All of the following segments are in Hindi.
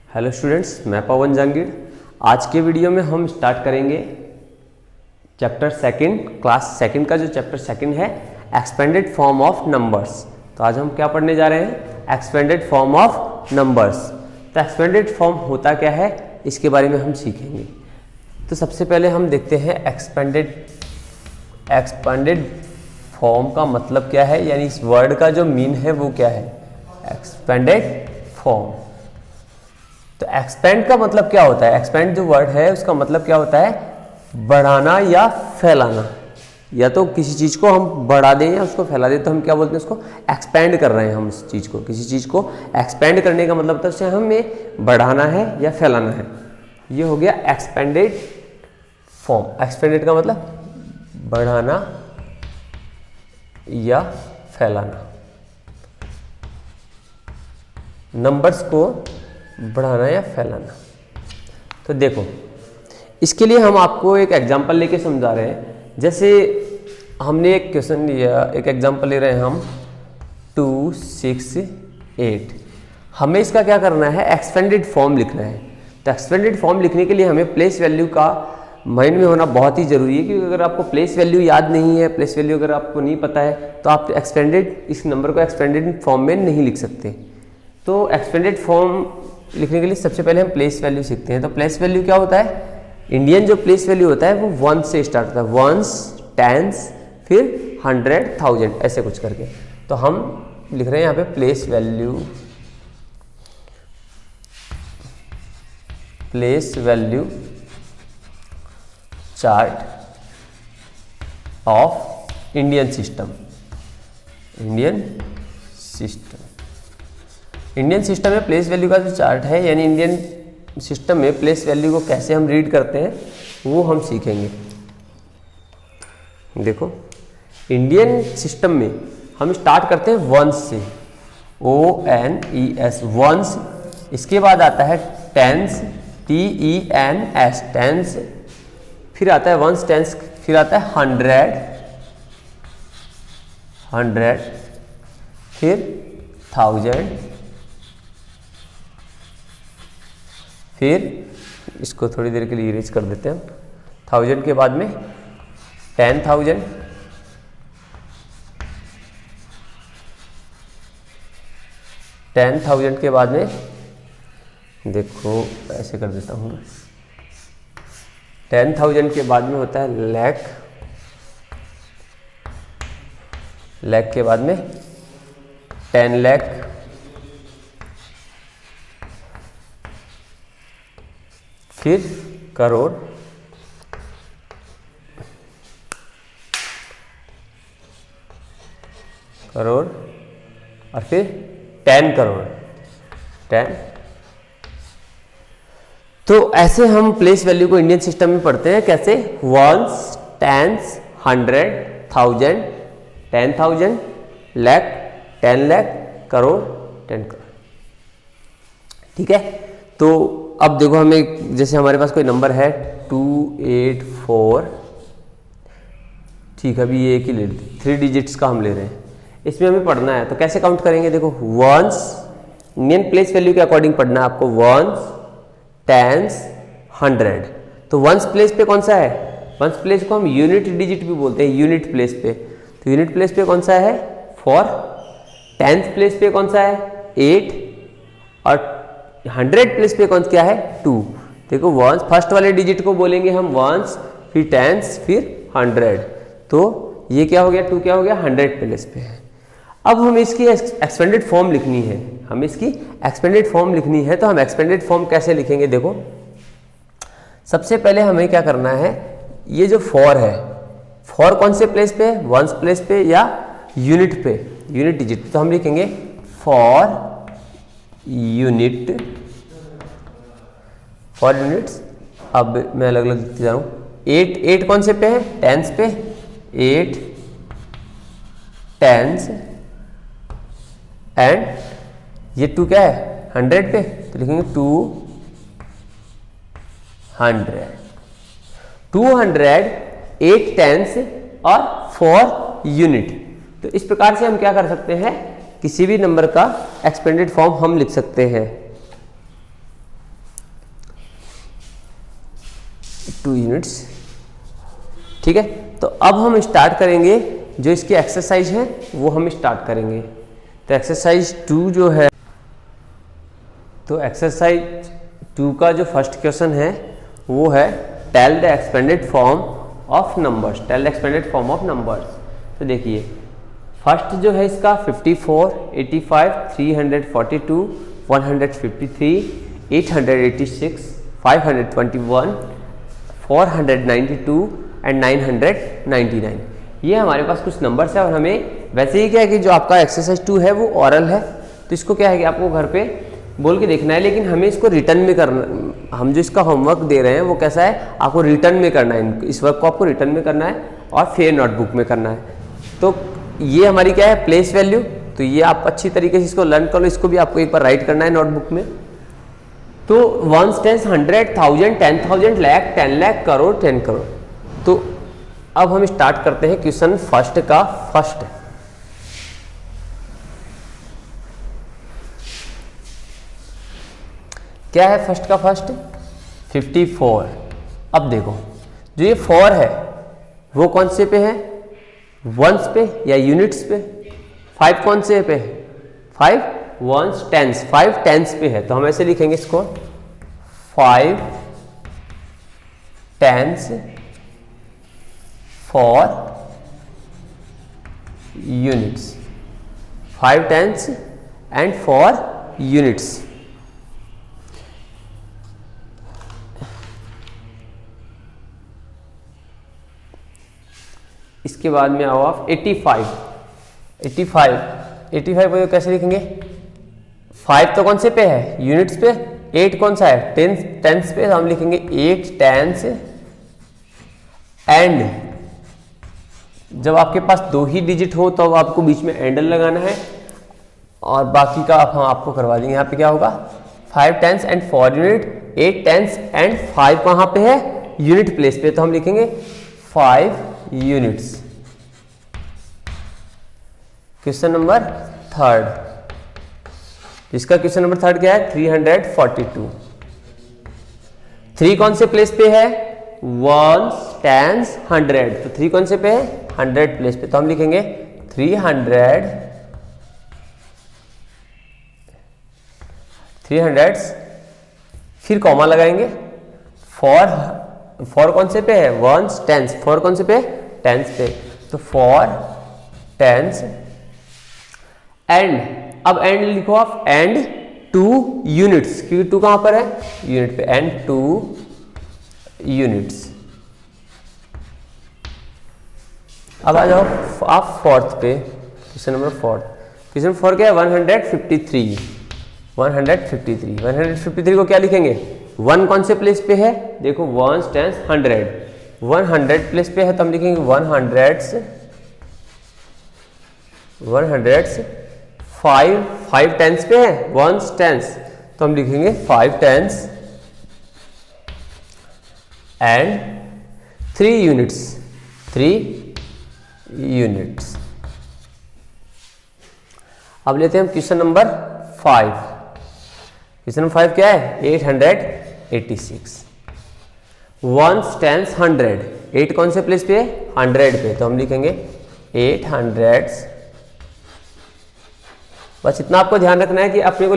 हेलो स्टूडेंट्स, मैं पवन जहांगीर। आज के वीडियो में हम स्टार्ट करेंगे चैप्टर सेकंड, क्लास सेकंड का जो चैप्टर सेकंड है एक्सपेंडेड फॉर्म ऑफ नंबर्स। तो आज हम क्या पढ़ने जा रहे हैं? Expanded form of numbers. तो एक्सपेंडेड फॉर्म होता क्या है, इसके बारे में हम सीखेंगे। तो सबसे पहले हम देखते हैं एक्सपेंडेड फॉर्म का मतलब क्या है, यानी इस वर्ड का जो मीन है वो क्या है, एक्सपेंडेड फॉर्म। तो एक्सपेंड का मतलब क्या होता है? एक्सपेंड जो वर्ड है उसका मतलब क्या होता है? बढ़ाना या फैलाना। या तो किसी चीज़ को हम बढ़ा दें या उसको फैला दें तो हम क्या बोलते हैं, उसको एक्सपेंड कर रहे हैं। हम उस चीज़ को, किसी चीज़ को एक्सपेंड करने का मतलब तो उसे हमें बढ़ाना है या फैलाना है। ये हो गया एक्सपेंडेड फॉर्म। एक्सपेंडेड का मतलब बढ़ाना या फैलाना, नंबर्स को बढ़ाना या फैलाना। तो देखो, इसके लिए हम आपको एक एग्जांपल लेके समझा रहे हैं। जैसे हमने एक क्वेश्चन लिया, एक एग्जांपल ले रहे हैं हम 2, 6, 8। हमें इसका क्या करना है, एक्सपेंडेड फॉर्म लिखना है। तो एक्सपेंडेड फॉर्म लिखने के लिए हमें प्लेस वैल्यू का माइंड में होना बहुत ही ज़रूरी है, क्योंकि अगर आपको प्लेस वैल्यू याद नहीं है, प्लेस वैल्यू अगर आपको नहीं पता है, तो आप इस नंबर को एक्सपेंडेड फॉर्म में नहीं लिख सकते। तो एक्सपेंडेड फॉर्म लिखने के लिए सबसे पहले हम प्लेस वैल्यू सीखते हैं। तो प्लेस वैल्यू क्या होता है? इंडियन जो प्लेस वैल्यू होता है वो 1 से स्टार्ट होता है। वंस, टेंस, फिर 100, 1000 ऐसे कुछ करके। तो हम लिख रहे हैं यहाँ पे place value chart of Indian system में प्लेस वैल्यू का जो चार्ट है, यानी इंडियन सिस्टम में प्लेस वैल्यू को कैसे हम रीड करते हैं वो हम सीखेंगे। देखो, इंडियन सिस्टम में हम स्टार्ट करते हैं वंस से, ONES, वंस। इसके बाद आता है टेंस, TENS, टेंस। फिर आता है वंस, टेंस, फिर आता है 100, फिर 1000, फिर इसको थोड़ी देर के लिए इरेज कर देते हैं। 1000 के बाद में 10,000, 10,000 के बाद में, देखो ऐसे कर देता हूँ, 10,000 के बाद में होता है लाख के बाद में 10 लाख, फिर करोड़, और फिर 10 करोड़, 10। तो ऐसे हम प्लेस वैल्यू को इंडियन सिस्टम में पढ़ते हैं। कैसे? Ones, tens, 100, 1000, 10,000, lakh, 10 lakh, crore, 10 crore. ठीक है। तो अब देखो, हमें जैसे हमारे पास कोई नंबर है 284, ठीक है, अभी ये एक ही ले लेते, 3 डिजिट्स का हम ले रहे हैं, इसमें हमें पढ़ना है। तो कैसे काउंट करेंगे? देखो, वंस, इंडियन प्लेस वैल्यू के अकॉर्डिंग पढ़ना है आपको। Ones, tens, 100। तो वंस प्लेस पे कौन सा है? वंस प्लेस को हम यूनिट डिजिट भी बोलते हैं, यूनिट प्लेस पे। तो यूनिट प्लेस पे कौन सा है? 4। टेंथ प्लेस पे कौन सा है? 8। और 100 प्लेस पे कौन क्या है? 2। देखो, वंस फर्स्ट वाले डिजिट को बोलेंगे हम वंस, फिर टेंस, फिर 100। तो ये क्या हो गया? 2 क्या हो गया? 100 प्लेस पे है। अब हम इसकी एक्सपेंडेड फॉर्म लिखनी है। तो हम एक्सपेंडेड फॉर्म कैसे लिखेंगे? देखो, सबसे पहले हमें क्या करना है, ये जो 4 है, 4 कौन से प्लेस पे? वंस प्लेस पे या यूनिट पे, यूनिट डिजिट। तो हम लिखेंगे फॉर यूनिट्स। अब मैं अलग अलग लिखते जा रहा हूँ। 8 कौन से पे है? टेंस पे, 8 टेंस, एंड ये 2 क्या है? 100 पे, तो लिखेंगे 200, 8 टेंस और 4 यूनिट। तो इस प्रकार से हम क्या कर सकते हैं, किसी भी नंबर का एक्सपेंडेड फॉर्म हम लिख सकते हैं। 2 यूनिट्स। ठीक है, तो अब हम स्टार्ट करेंगे जो इसकी एक्सरसाइज है वो हम स्टार्ट करेंगे। तो एक्सरसाइज 2 जो है, तो एक्सरसाइज 2 का जो फर्स्ट क्वेश्चन है वो है tell the expanded form of numbers, tell the expanded form of numbers. तो देखिए फर्स्ट जो है इसका 54, 85, 342, 153, 886, 521, 492 एंड 999। ये हमारे पास कुछ नंबर्स है और हमें वैसे ही क्या है कि जो आपका एक्सरसाइज 2 है वो ओरल है, तो इसको क्या है कि आपको घर पे बोल के देखना है, लेकिन हमें इसको रिटर्न में करना, हम जो इसका होमवर्क दे रहे हैं वो कैसा है, आपको रिटर्न में करना है, इस वर्क को आपको रिटर्न में करना है और फेयर नोटबुक में करना है। तो ये हमारी क्या है, प्लेस वैल्यू, तो ये आप अच्छी तरीके से इसको लर्न कर लो, इसको भी आपको एक बार राइट करना है नोटबुक में। तो 1, 10, 100, 1000, 10,000, लाख, 10 लाख, करोड़, 10 करोड़। तो अब हम स्टार्ट करते हैं क्वेश्चन फर्स्ट का फर्स्ट। क्या है फर्स्ट का फर्स्ट, 54। अब देखो जो ये 4 है वो कौन से पे है, वंस पे या यूनिट्स पे। 5 कौन से पे है, 5 वंस टेंस, 5 टेंस पे है, तो हम ऐसे लिखेंगे इसको 5 tens four units, 5 tens and four units. इसके बाद में आओ आप 85, 85 को कैसे लिखेंगे, 5 तो कौन से पे है, यूनिट्स पे, 8 कौन सा है, टेंस पे, तो हम लिखेंगे 8 टेंस एंड, जब आपके पास 2 ही डिजिट हो तो आपको बीच में एंडल लगाना है और बाकी का हम आपको करवा देंगे। यहाँ पे क्या होगा, 5 tens and 4 unit, 8 tens and 5 कहाँ पे है, यूनिट प्लेस पे, तो हम लिखेंगे 5 यूनिट्स। क्वेश्चन नंबर 3, इसका क्वेश्चन नंबर 3 क्या है, 342। 3 कौन से प्लेस पे है, 1, 10, 100, तो 3 कौन से पे है, 100 प्लेस पे, तो हम लिखेंगे 300, फिर कॉमा लगाएंगे। 4 कौन से पे है, 1, 10, 4 कौन से पे, टेंस पे, तो 4 टेंस एंड, अब एंड लिखो आप, एंड 2 यूनिट्स, क्योंकि 2 कहां पर है, यूनिट पे, एंड 2 यूनिट्स। अब आ जाओ आप 4th पे, क्वेश्चन नंबर 4। क्वेश्चन 4 क्या है, 153, 153 को क्या लिखेंगे, 1 कौन से प्लेस पे है, देखो 1, 10, 100 प्लेस पे है, तो हम लिखेंगे 100, 5 टेंस पे है, 1 टेंस, तो हम लिखेंगे 5 टेंस एंड 3 यूनिट्स, 3 यूनिट्स। अब लेते हैं हम क्वेश्चन नंबर 5। क्वेश्चन नंबर 5 क्या है, 886, 1, 10, 100, 8 कौन से प्लेस पे है, 100 पे, तो हम लिखेंगे 800। बस इतना आपको ध्यान रखना है कि अपने को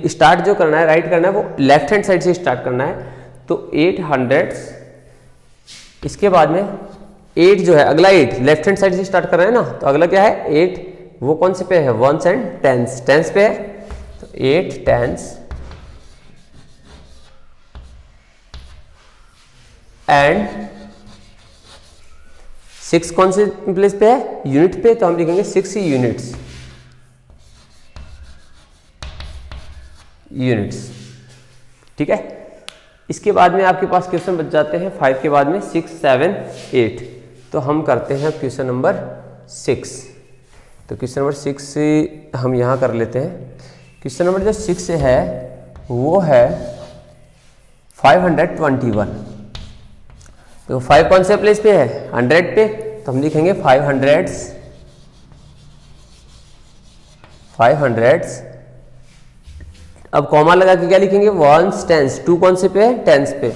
स्टार्ट जो करना है, राइट करना है, वो लेफ्ट हैंड साइड से स्टार्ट करना है। तो 800, इसके बाद में 8 जो है, अगला 8 लेफ्ट हैंड साइड से स्टार्ट कर रहे हैं ना, तो अगला क्या है 8, वो कौन से पे है, 1 एंड टेंस पे है, तो 8 टेंस एंड 6 कौन से प्लेस पे है, यूनिट पे, तो हम लिखेंगे 6 यूनिट्स। ठीक है, इसके बाद में आपके पास क्वेश्चन बच जाते हैं 5 के बाद में 6, 7, 8। तो हम करते हैं क्वेश्चन नंबर 6। तो क्वेश्चन नंबर 6 से हम यहाँ कर लेते हैं। क्वेश्चन नंबर जो 6 है वो है 521। तो 5 कौन से प्लेस पे है, 100 पे, तो हम लिखेंगे 500। अब कॉमा लगा के क्या लिखेंगे, 1 टेंस, 2 कौन से पे है, टेंस पे,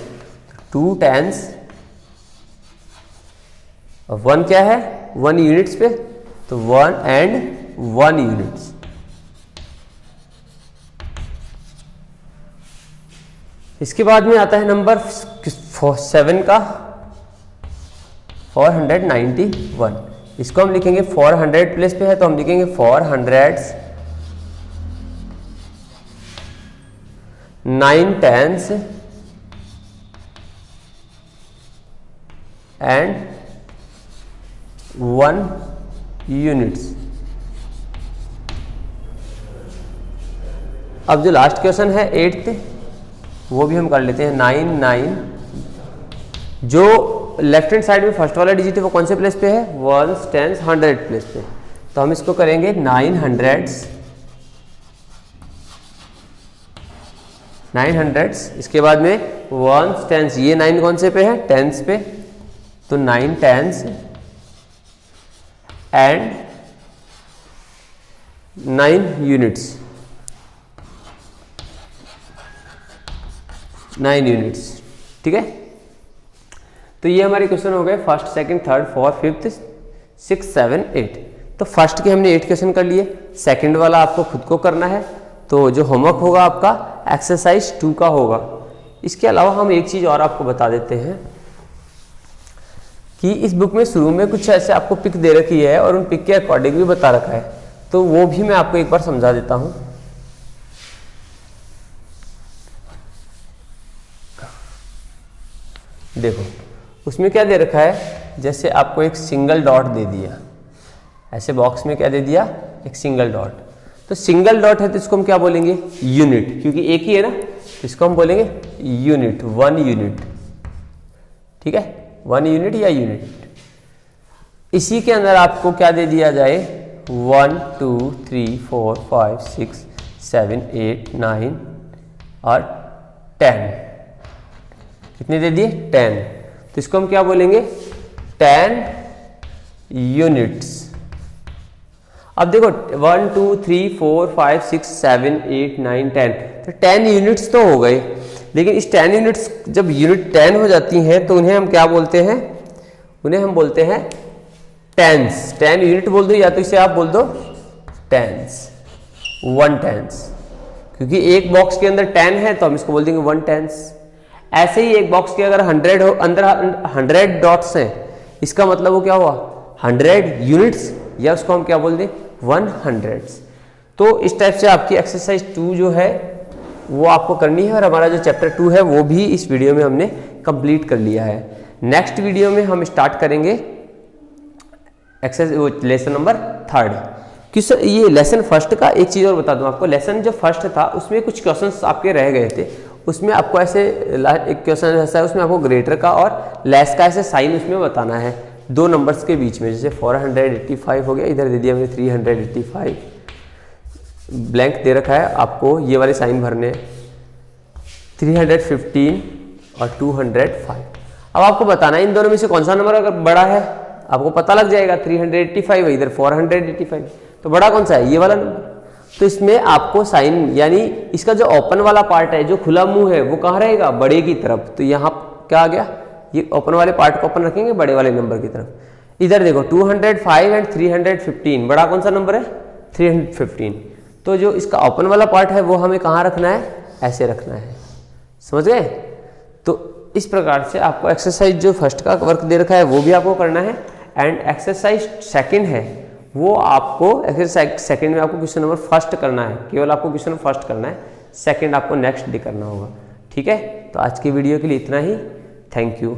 2 टेंस और 1 क्या है, 1 यूनिट्स पे, तो 1 and 1 यूनिट्स। इसके बाद में आता है नंबर 7 का 491। इसको हम लिखेंगे 400 प्लेस पे है तो हम लिखेंगे 400s 9 10s and 1 यूनिट्स। अब जो लास्ट क्वेश्चन है 8th, वो भी हम कर लेते हैं। 9 9, जो लेफ्ट हैंड साइड में फर्स्ट वाला डिजिट है वो कौन से प्लेस पे है, 1s 10s 100 प्लेस पे, तो हम इसको करेंगे 900s 900s। इसके बाद में 1s 10s, ये 9 कौन से पे है, 10s पे, तो 9 10s एंड 9 यूनिट्स, 9 यूनिट्स। ठीक है, तो ये हमारे क्वेश्चन हो गए first, second, third, fourth, fifth, 6, 7, 8। तो फर्स्ट के हमने 8 क्वेश्चन कर लिए, सेकंड वाला आपको खुद को करना है, तो जो होमवर्क होगा आपका एक्सरसाइज 2 का होगा। इसके अलावा हम एक चीज़ और आपको बता देते हैं कि इस बुक में शुरू में कुछ ऐसे आपको पिक दे रखी है और उन पिक के अकॉर्डिंग भी बता रखा है, तो वो भी मैं आपको एक बार समझा देता हूँ। देखो उसमें क्या दे रखा है, जैसे आपको एक सिंगल डॉट दे दिया, ऐसे बॉक्स में क्या दे दिया, एक सिंगल डॉट। तो सिंगल डॉट है तो इसको हम क्या बोलेंगे, यूनिट, क्योंकि एक ही है ना, तो इसको हम बोलेंगे यूनिट, 1 यूनिट। ठीक है, 1 यूनिट या यूनिट। इसी के अंदर आपको क्या दे दिया जाए, 1 2 3 4 5 6 7 8 9 और 10, कितने दे दिए, 10। तो इसको हम क्या बोलेंगे, 10 यूनिट्स। अब देखो 1 2 3 4 5 6 7 8 9 10, तो 10 यूनिट्स तो हो गए, लेकिन इस 10 यूनिट्स जब यूनिट 10 हो जाती हैं तो उन्हें हम क्या बोलते हैं, उन्हें हम बोलते हैं टेंस। 10 यूनिट बोल दो या तो इसे आप बोल दो टेंस, 1 टेंस, क्योंकि एक बॉक्स के अंदर 10 है तो हम इसको बोल देंगे 1 टेंस। ऐसे ही एक बॉक्स के अगर 100 हो, अंदर 100 डॉट्स हैं, इसका मतलब वो क्या हुआ, 100 यूनिट्स, या उसको हम क्या बोल दें, 100s। तो इस टाइप से आपकी एक्सरसाइज 2 जो है वो आपको करनी है, और हमारा जो चैप्टर 2 है वो भी इस वीडियो में हमने कंप्लीट कर लिया है। नेक्स्ट वीडियो में हम स्टार्ट करेंगे एक्सरसाइज लेसन नंबर 3। क्वेश्चन ये लेसन फर्स्ट का एक चीज़ और बता दूं आपको, लेसन जो फर्स्ट था उसमें कुछ क्वेश्चंस आपके रह गए थे, उसमें आपको ऐसे एक क्वेश्चन ऐसा है, उसमें आपको ग्रेटर का और लेस का ऐसे साइन उसमें बताना है 2 नंबर्स के बीच में। जैसे 485 हो गया, इधर दे दिया मैंने 385, ब्लैंक दे रखा है, आपको ये वाले साइन भरने हैं, 315 और 205। अब आपको बताना है इन दोनों में से कौन सा नंबर अगर बड़ा है, आपको पता लग जाएगा 385 है, इधर 485, तो बड़ा कौन सा है, ये वाला नंबर। तो इसमें आपको साइन, यानी इसका जो ओपन वाला पार्ट है, जो खुला मुंह है, वो कहाँ रहेगा, बड़े की तरफ। तो यहाँ क्या आ गया, ये ओपन वाले पार्ट को ओपन रखेंगे बड़े वाले नंबर की तरफ। इधर देखो 205 एंड 315, बड़ा कौन सा नंबर है, 315। तो जो इसका ओपन वाला पार्ट है वो हमें कहाँ रखना है, ऐसे रखना है, समझ गए। तो इस प्रकार से आपको एक्सरसाइज जो फर्स्ट का वर्क दे रखा है वो भी आपको करना है, एंड एक्सरसाइज सेकंड है वो आपको, एक्सरसाइज सेकंड में आपको क्वेश्चन नंबर फर्स्ट करना है, केवल आपको क्वेश्चन फर्स्ट करना है, सेकंड आपको नेक्स्ट डे करना होगा। ठीक है, तो आज की वीडियो के लिए इतना ही, थैंक यू।